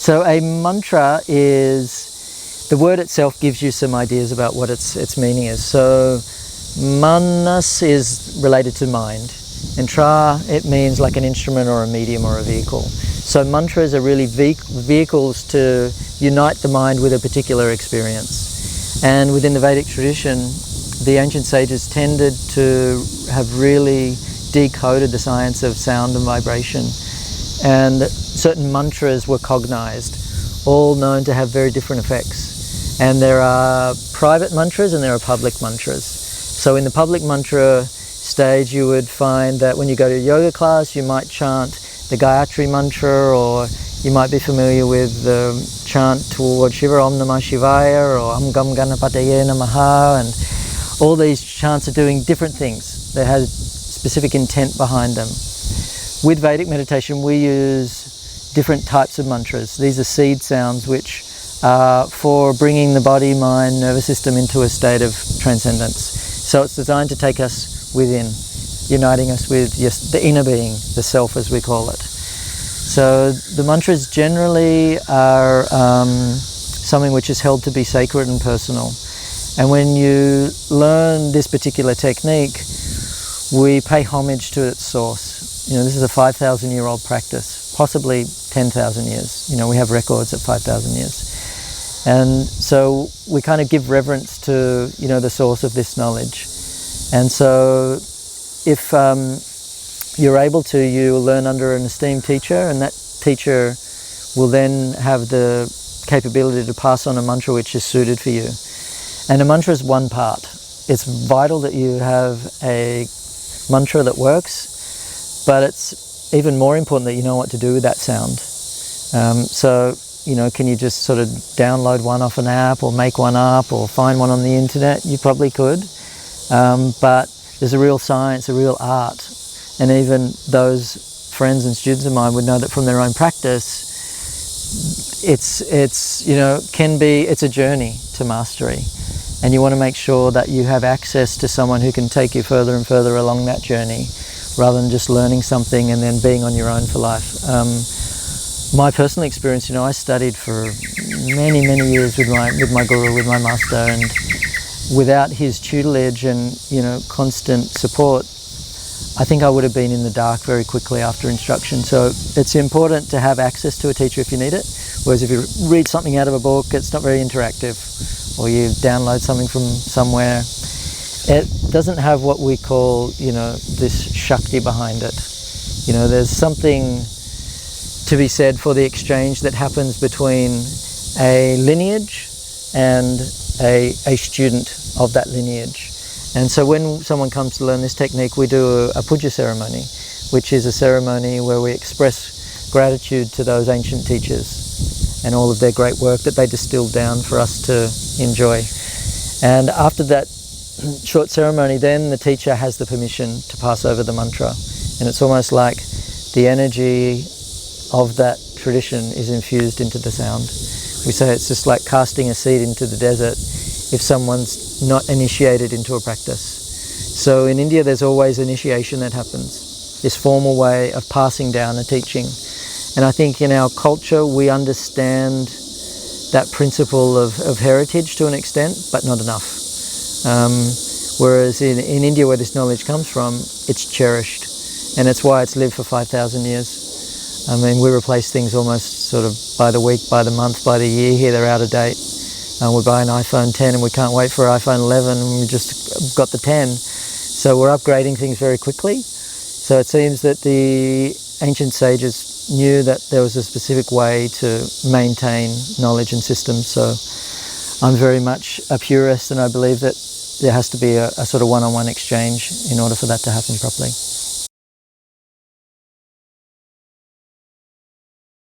So a mantra is, the word itself gives you some ideas about what its meaning is. So manas is related to mind, and tra, it means like an instrument or a medium or a vehicle. So mantras are really vehicles to unite the mind with a particular experience. And within the Vedic tradition, the ancient sages tended to have really decoded the science of sound and vibration. And certain mantras were cognized, all known to have very different effects. And there are private mantras and there are public mantras. So in the public mantra stage, you would find that when you go to a yoga class, you might chant the Gayatri mantra, or you might be familiar with the chant toward Shiva, Om Namah Shivaya, or Am Gam Ganapataye Namaha, and all these chants are doing different things. They have specific intent behind them. With Vedic meditation, we use different types of mantras. These are seed sounds which are for bringing the body, mind, nervous system into a state of transcendence. So it's designed to take us within, uniting us with the inner being, the self as we call it. So the mantras generally are something which is held to be sacred and personal. And when you learn this particular technique, we pay homage to its source. You know, this is a 5,000-year-old practice, possibly 10,000 years. You know, we have records at 5,000 years. And so we kind of give reverence to, you know, the source of this knowledge. And so if you're able to, you learn under an esteemed teacher, and that teacher will then have the capability to pass on a mantra which is suited for you. And a mantra is one part. It's vital that you have a mantra that works, but it's even more important that you know what to do with that sound. So, you know, can you just sort of download one off an app or make one up or find one on the internet? You probably could. But there's a real science, a real art. And even those friends and students of mine would know that from their own practice, it's you know, it's a journey to mastery. And you want to make sure that you have access to someone who can take you further and further along that journey, rather than just learning something and then being on your own for life. My personal experience, you know, I studied for many years with my guru, with my master, and without his tutelage and, you know, constant support, I think I would have been in the dark very quickly after instruction. So it's important to have access to a teacher if you need it. Whereas if you read something out of a book, it's not very interactive, or you download something from somewhere, it doesn't have what we call, you know, this Shakti behind it. You know, there's something to be said for the exchange that happens between a lineage and a student of that lineage. And so when someone comes to learn this technique, we do a puja ceremony, which is a ceremony where we express gratitude to those ancient teachers and all of their great work that they distilled down for us to enjoy. And after that short ceremony, then the teacher has the permission to pass over the mantra. And it's almost like the energy of that tradition is infused into the sound. We say it's just like casting a seed into the desert if someone's not initiated into a practice. So in India there's always initiation that happens, this formal way of passing down a teaching. And I think in our culture we understand that principle of heritage to an extent, but not enough. Whereas in India, where this knowledge comes from, it's cherished. And it's why it's lived for 5,000 years. I mean, we replace things almost sort of by the week, by the month, by the year. Here they're out of date. We buy an iPhone 10 and we can't wait for iPhone 11, and we just got the 10. So we're upgrading things very quickly. So it seems that the ancient sages knew that there was a specific way to maintain knowledge and systems. So I'm very much a purist, and I believe that there has to be a sort of one-on-one exchange in order for that to happen properly.